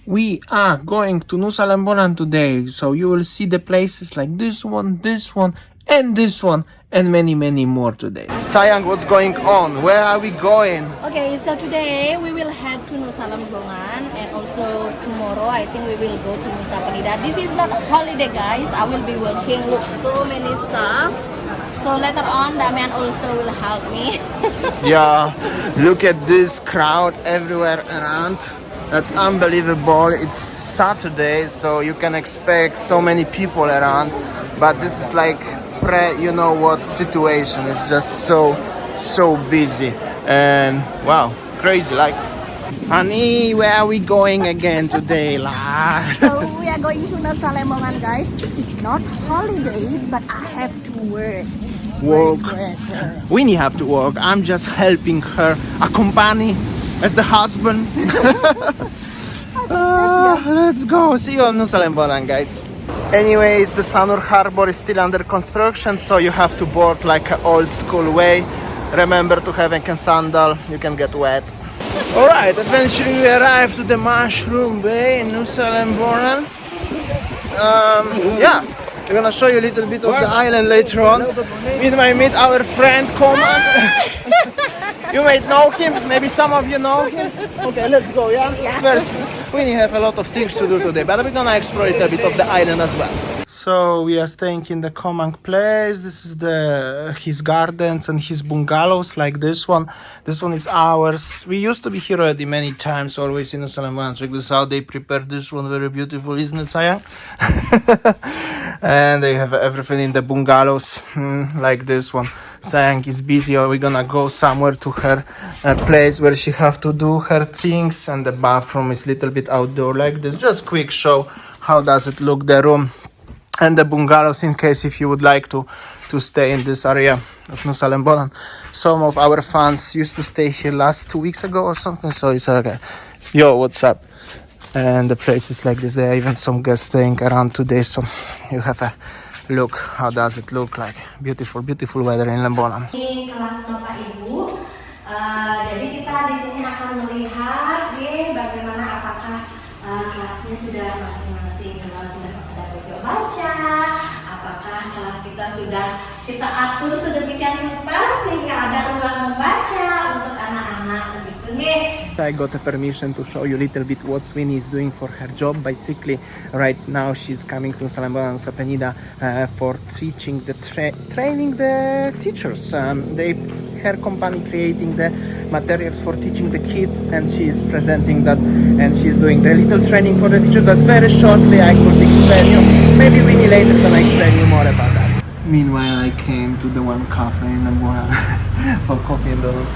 We are going to Nusa Lembongan today, so you will see the places like this one, and this one, and many more today. Sayang, what's going on? Where are we going? Okay, so today we will head to Nusa Lembongan, and also tomorrow I think we will go to Nusa Penida. This is not a holiday, guys. I will be working. Look, so many stuff. So later on, Damian also will help me. Yeah, look at this crowd everywhere around. That's unbelievable. It's Saturday, so you can expect so many people around. But this is like you know what situation. It's just so busy. And wow, crazy. Like, honey, where are we going again today? So we are going to Nusa Lembongan, guys. It's not holidays, but I have to work. Work. Winnie have to work. I'm just helping her, accompany as the husband. Let's go. See you on Nusa Lembongan, guys. Anyways, the Sanur Harbor is still under construction, so you have to board like an old school way. Remember to have a sandal, you can get wet. Alright, eventually we arrived to the Mushroom Bay in Nusa Lembongan. Yeah, we're gonna show you a little bit of the island later on. We might meet our friend Koman. You might know him, maybe some of you know him. Okay, let's go, yeah? First, we have a lot of things to do today, but we're gonna explore a bit of the island as well. So we are staying in the Komang place. This is his gardens and his bungalows, like this one. This one is ours. We used to be here already many times, always in Nusa Lembongan. Check this out. They prepared this one, very beautiful, isn't it, Sayang? And they have everything in the bungalows, like this one. Sayang is busy, or we're gonna go somewhere to her place where she have to do her things, and the bathroom is a little bit outdoor like this. Just quick show how does it look, the room and the bungalows, in case if you would like to stay in this area of Nusa Lembongan. Some of our fans used to stay here last 2 weeks ago or something, so it's okay. Yo, what's up? And the place is like this. There are even some guests staying around today, so you have a look. How does it look like? Beautiful weather in Lembongan. Ini kelas Bapak Ibu. Jadi kita di sini akan melihat bagaimana apakah kelasnya sudah masing-masing kelas sudah pada belajar baca, apakah kelas kita sudah kita atur sedemikian rupa sehingga ada ruang membaca untuk anak-anak begitu nih. I got a permission to show you a little bit what Winnie is doing for her job. Basically, right now she's coming to Nusa Lembongan, Nusa Penida for teaching training the teachers. Her company creating the materials for teaching the kids, and she is presenting that, and she's doing the little training for the teacher. That very shortly I could explain you. Maybe Winnie later can explain you more about that. Meanwhile, I came to the one cafe in Lembongan for coffee and donut.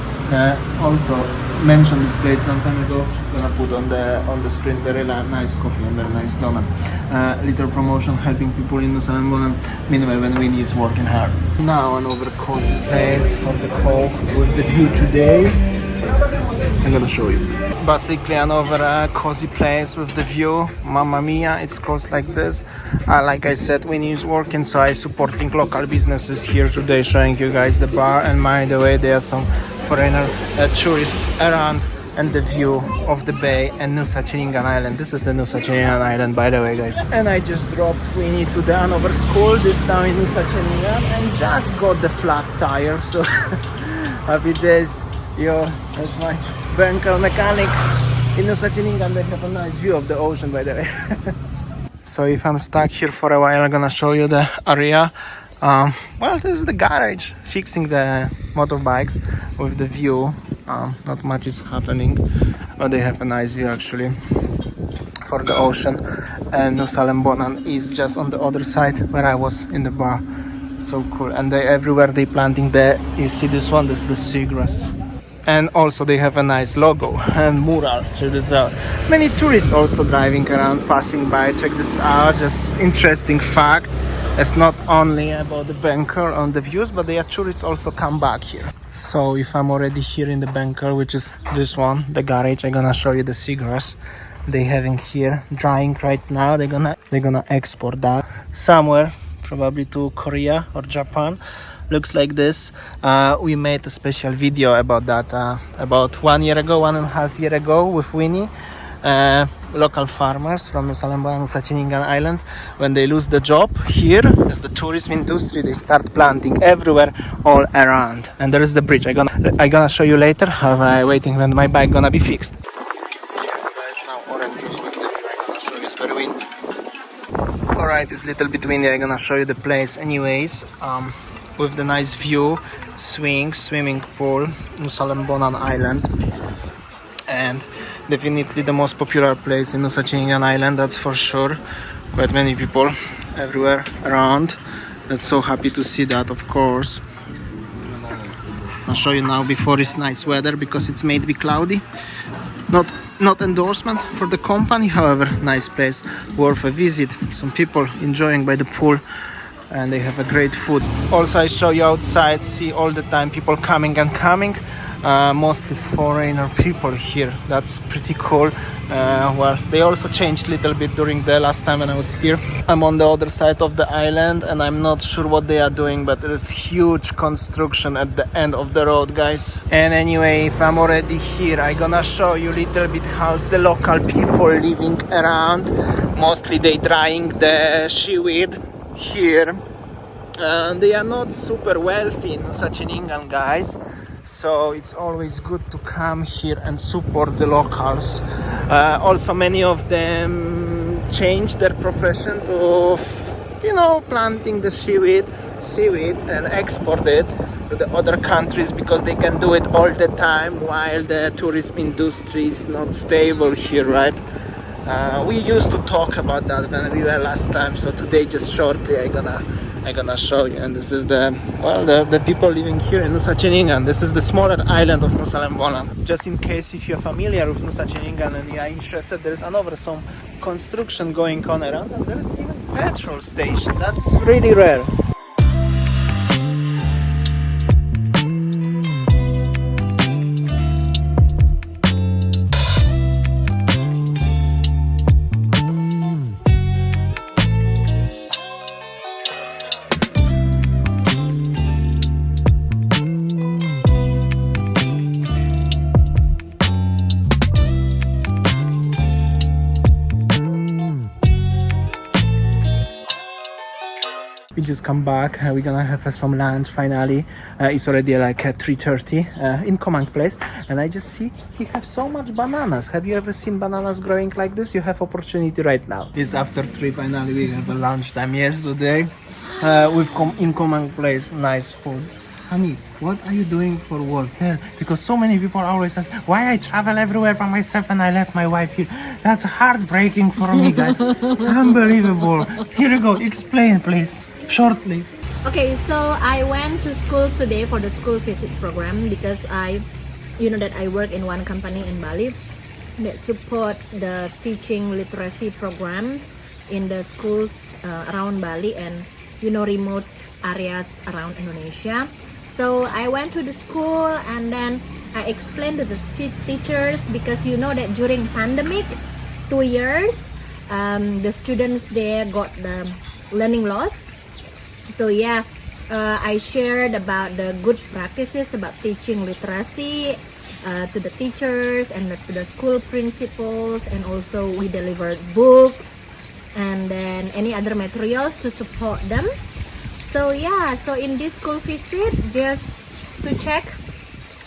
Also mentioned this place long time ago. Gonna put on the screen very nice coffee and very nice donut. Little promotion helping people in Nusa Lembongan. Meanwhile, when Winnie is working hard. Now another cozy place for the coffee with the view today. I'm gonna show you. Basically another cozy place with the view. Mamma mia, it's close like this. Like I said, Winnie is working, so I'm supporting local businesses here today, showing you guys the bar. And by the way, there are some foreigner tourists around, and the view of the bay and Nusa Ceningan Island. This is the Nusa Ceningan Island, by the way, guys. And I just dropped Winnie to the another school, this time in Nusa Ceningan, and just got the flat tire. So happy days. Yo, that's my vehicle mechanic in Nusa Ceningan. They have a nice view of the ocean, by the way. So if I'm stuck here for a while, I'm gonna show you the area. Well, this is the garage, fixing the motorbikes with the view. Not much is happening, but they have a nice view actually for the ocean. And Nusa Lembongan is just on the other side where I was in the bar. So cool. And everywhere they planting you see this one, this is the seagrass. And also they have a nice logo and mural. Check this out. Many tourists also driving around, passing by. Check this out. Just interesting fact. It's not only about the bunker on the views, but the tourists also come back here. So if I'm already here in the bunker, which is this one, the garage, I'm gonna show you the seagrass they having here drying right now. They're gonna export that somewhere, probably to Korea or Japan. Looks like this. We made a special video about that about 1.5 years ago with Winnie. local farmers from Nusa Lembongan, Ceningan Island. When they lose the job here, as the tourism industry, they start planting everywhere, all around. And there is the bridge. I gonna show you later. I'm waiting when my bike gonna be fixed. Cheers, guys. Now orange juice with the beer. I'm gonna show you. It's very windy. Alright, it's a little bit windy. I'm gonna show you the place anyways. With the nice view, swimming pool, Nusa Lembongan Island, and definitely the most popular place in Nusa Ceningan Island, that's for sure. Quite many people everywhere around. That's so happy to see that, of course. I'll show you now before it's nice weather, because it's made to be cloudy. Not endorsement for the company, however, nice place, worth a visit. Some people enjoying by the pool, and they have a great food. Also, I show you outside, see all the time people coming and coming. Mostly foreigner people here. That's pretty cool. Well, they also changed a little bit during the last time when I was here. I'm on the other side of the island, and I'm not sure what they are doing, but there is huge construction at the end of the road, guys. And anyway, if I'm already here, I'm gonna show you a little bit how's the local people living around. Mostly they drying the seaweed here. They are not super wealthy in Nusa Ceningan, guys. So it's always good to come here and support the locals. Also, many of them changed their profession to, planting the seaweed and export it to the other countries, because they can do it all the time while the tourism industry is not stable here, right? We used to talk about that when we were last time, so today just shortly I'm gonna show you. And this is the people living here in Nusa Ceningan. This is the smaller island of Nusa Lembongan. Just in case if you're familiar with Nusa Ceningan and you are interested, there is some construction going on around, and there is even petrol station. That's really rare. We just come back. We're gonna have some lunch finally. It's already like 3:30 in Komang place, and I just see he have so much bananas. Have you ever seen bananas growing like this? You have opportunity right now. It's after 3 finally. We have a lunchtime yesterday in Komang place. Nice food. Honey, what are you doing for work? Tell, because so many people always ask why I travel everywhere by myself and I left my wife here. That's heartbreaking for me, guys. Unbelievable. Here you go. Explain, please. Shortly. Okay, so I went to school today for the school visits program, because I work in one company in Bali that supports the teaching literacy programs in the schools around Bali and remote areas around Indonesia. So I went to the school, and then I explained to the teachers, because that during pandemic 2 years the students there got the learning loss. So I shared about the good practices about teaching literacy to the teachers and to the school principals, and also we delivered books and then any other materials to support them. So in this school visit, just to check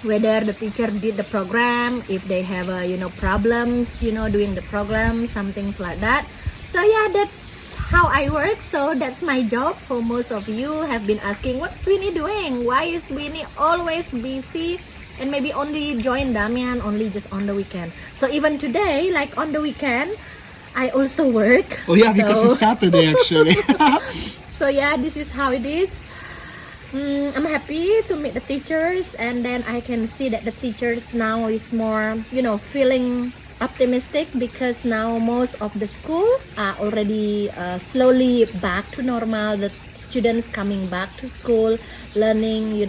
whether the teacher did the program, if they have problems doing the program, some things like that. So that's how I work. So that's my job. For most of you have been asking, what's Winnie doing? Why is Winnie always busy and maybe only join Damian only just on the weekend? So even today, like on the weekend, I also work. Oh yeah, because it's Saturday actually. So this is how it is. I'm happy to meet the teachers, and then I can see that the teachers now is more feeling optimistic, because now most of the school are already slowly back to normal. The students coming back to school, learning,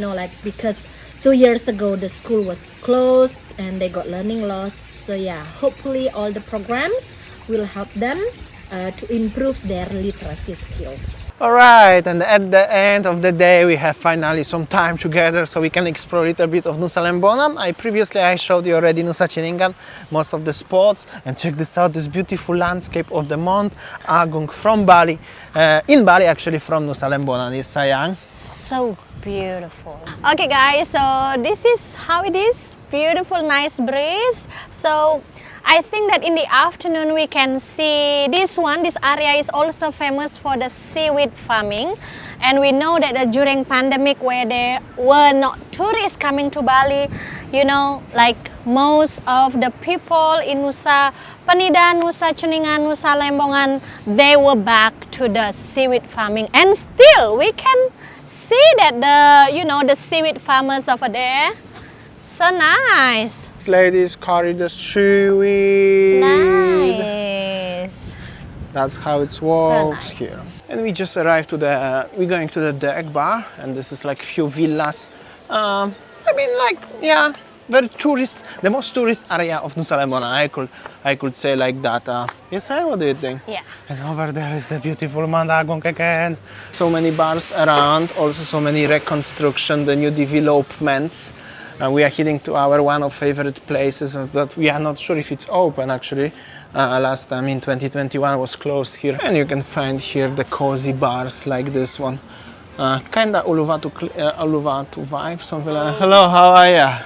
because 2 years ago the school was closed and they got learning loss. So hopefully all the programs will help them to improve their literacy skills. Alright, and at the end of the day we have finally some time together so we can explore a little bit of Nusa Lembongan. Previously I showed you already Nusa Ceningan, most of the spots, and check this out, this beautiful landscape of the Mount Agung from Bali, in Bali actually, from Nusa Lembongan. Is sayang? So beautiful. Okay guys, so this is how it is. Beautiful, nice breeze. So I think that in the afternoon we can see this area is also famous for the seaweed farming. And we know that during pandemic where there were not tourists coming to Bali, you know, like most of the people in Nusa Penida, Nusa Ceningan, Nusa Lembongan, they were back to the seaweed farming. And still we can see that the seaweed farmers over there. So nice. This ladies carry the seaweed. Nice. That's how it works nice. here. And we just arrived to we're going to the deck bar, and this is like few villas. Very tourist, the most tourist area of Nusa Lembongan. I could say like that. Yes, what do you think? Yeah. And over there is the beautiful Mount Agung again. So many bars around, also so many reconstruction, the new developments. We are heading to our one of favorite places, but we are not sure if it's open actually. Last time in 2021 was closed here, and you can find here the cozy bars like this one. Kinda Uluwatu vibe, something like. Hello, how are ya?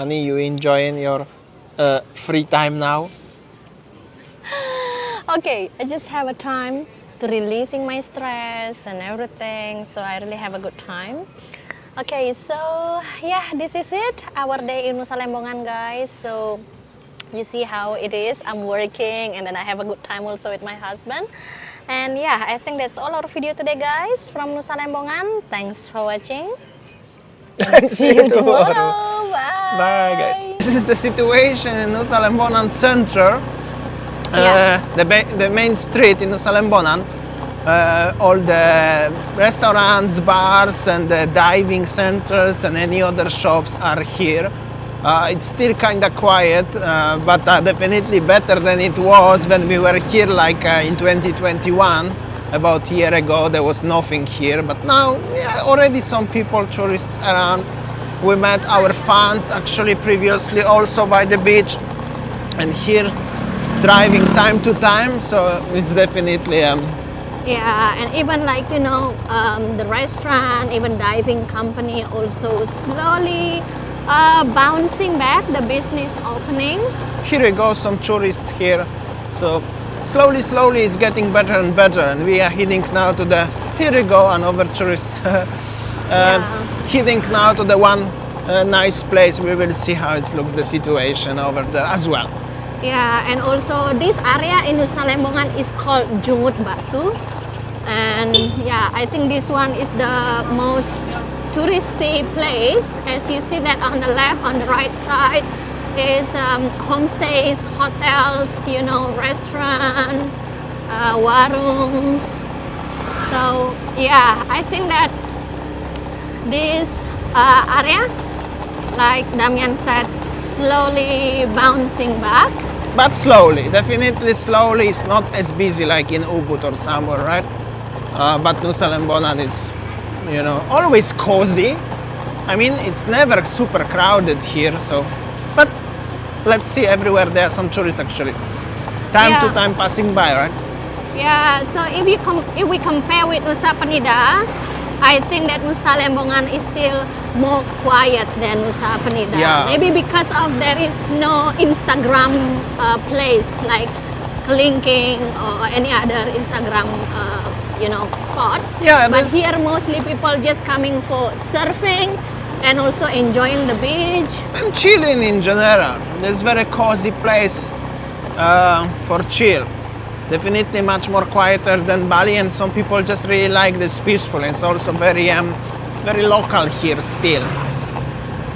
Honey, you enjoying your free time now? Okay, I just have a time to releasing my stress and everything, so I really have a good time. Okay, so yeah, this is it, our day in Nusa Lembongan, guys. So you see how it is. I'm working and then I have a good time also with my husband. And yeah, I think that's all our video today, guys, from Nusa Lembongan. Thanks for watching. See you tomorrow. Bye. Bye, guys. This is the situation in Nusa Lembongan Center. Yeah. The main street in Nusa Lembongan. All the restaurants, bars, and the diving centers and any other shops are here. It's still kind of quiet, but definitely better than it was when we were here, like in 2021. About a year ago, there was nothing here, but now already some people, tourists around. We met our fans actually previously also by the beach, and here driving time to time, so it's definitely Yeah, and even like, you know, the restaurant, even diving company also slowly bouncing back, the business opening. Here we go, some tourists here. So slowly it's getting better and better, and we are heading now to the, here we go, another tourist heading now to the one nice place. We will see how it looks, the situation over there as well. Yeah, and also this area in Nusa Lembongan is called Jungut Batu. And yeah, I think this one is the most touristy place. As you see that on the left, on the right side is homestays, hotels, you know, restaurant, warungs. So yeah, I think that this area, like Damian said, slowly bouncing back. But slowly, definitely slowly. It's not as busy like in Ubud or somewhere, right? But Nusa Lembongan is, you know, always cozy. I mean, it's never super crowded here, so. But let's see, everywhere there are some tourists actually. Time to Yeah. time passing by, right? Yeah, so if we compare with Nusa Penida, I think that Nusa Lembongan is still more quiet than Nusa Penida. Yeah. Maybe because of there is no Instagram place like Kelingking or any other Instagram you know, spots. Yeah, But there's- here mostly people just coming for surfing and also enjoying the beach. And chilling in general. It's very cozy place for chill. Definitely much more quieter than Bali, and some people just really like this peaceful. It's also very very local here still.